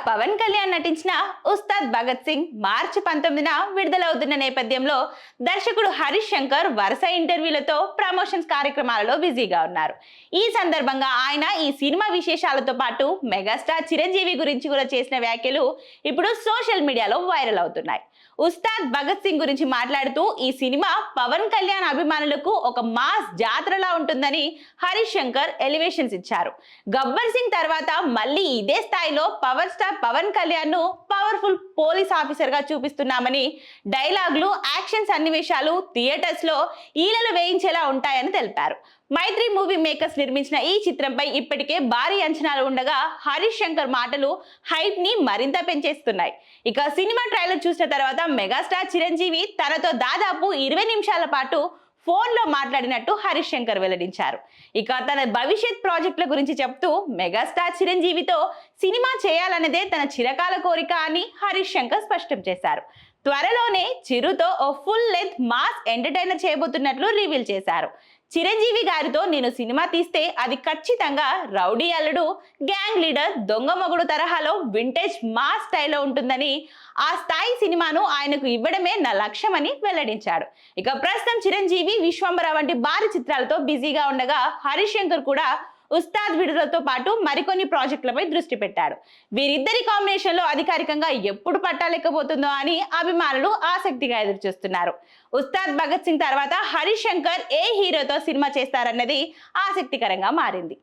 పవన్ కళ్యాణ్ నటించిన ఉస్తాద్ భగత్ సింగ్ మార్చి 19న విడుదలవుతున్న నేపథ్యంలో దర్శకుడు హరీష్ శంకర్ వరుస ఇంటర్వ్యూలతో ప్రమోషన్స్ కార్యక్రమాలలో బిజీగా ఉన్నారు. ఈ సందర్భంగా ఆయన ఈ సినిమా విశేషాలతో పాటు మెగాస్టార్ చిరంజీవి గురించి కూడా చేసిన వ్యాఖ్యలు ఇప్పుడు సోషల్ మీడియాలో వైరల్ అవుతున్నాయి. ఉస్తాద్ భగత్ సింగ్ గురించి మాట్లాడుతూ ఈ సినిమా పవన్ కళ్యాణ్ అభిమానులకు ఒక మాస్ జాతరలా ఉంటుందని హరీష్ శంకర్ ఎలివేషన్స్ ఇచ్చారు. గబ్బర్ సింగ్ తర్వాత మళ్ళీ ఇదే స్థాయిలో పవర్ స్టార్ పవన్ కళ్యాణ్ ను పవర్ఫుల్ పోలీస్ ఆఫీసర్ గా చూపిస్తున్నామని, డైలాగులు, యాక్షన్ సన్నివేశాలు థియేటర్స్ లో ఈలలు వేయించేలా ఉంటాయని తెలిపారు. మైత్రి మూవీ మేకర్స్ నిర్మించిన ఈ చిత్రంపై ఇప్పటికే భారీ అంచనాలు ఉండగా హరీష్ శంకర్ మాటలు హైప్ ని మరింత పెంచేస్తున్నాయి. ఇక సినిమా ట్రైలర్ చూసిన తర్వాత మెగాస్టార్ చిరంజీవి తనతో దాదాపు 20 నిమిషాల పాటు ఫోన్ లో మాట్లాడినట్టు హరీష్ శంకర్ వెల్లడించారు. ఇక తన భవిష్యత్ ప్రాజెక్టుల గురించి చెప్తూ మెగాస్టార్ చిరంజీవితో సినిమా చేయాలన్నదే తన చిరకాల కోరిక అని హరీష్ శంకర్ స్పష్టం చేశారు. త్వరలోనే చిరుతో ఓ ఫుల్ లెంత్ మాస్ ఎంటర్టైనర్ చేయబోతున్నట్లు రివీల్ చేశారు. చిరంజీవి గారితో నేను సినిమా తీస్తే అది ఖచ్చితంగా రౌడీ అల్లుడు, గ్యాంగ్ లీడర్, దొంగ మొగుడు తరహాలో వింటేజ్ మాస్ స్టైల్లో ఉంటుందని, ఆ స్థాయి సినిమాను ఆయనకు ఇవ్వడమే నా లక్ష్యమని వెల్లడించాడు. ఇక ప్రస్తుతం చిరంజీవి, విశ్వంబర వంటి భారీ చిత్రాలతో బిజీగా ఉండగా హరీష్ శంకర్ కూడా ఉస్తాద్ విడుదలతో పాటు మరికొన్ని ప్రాజెక్టులపై దృష్టి పెట్టాడు. వీరిద్దరి కాంబినేషన్ లో అధికారికంగా ఎప్పుడు పట్టాలెక్కబోతుందో అని అభిమానులు ఆసక్తిగా ఎదురుచూస్తున్నారు. ఉస్తాద్ భగత్ సింగ్ తర్వాత హరీష్ శంకర్ ఏ హీరోతో సినిమా చేస్తారన్నది ఆసక్తికరంగా మారింది.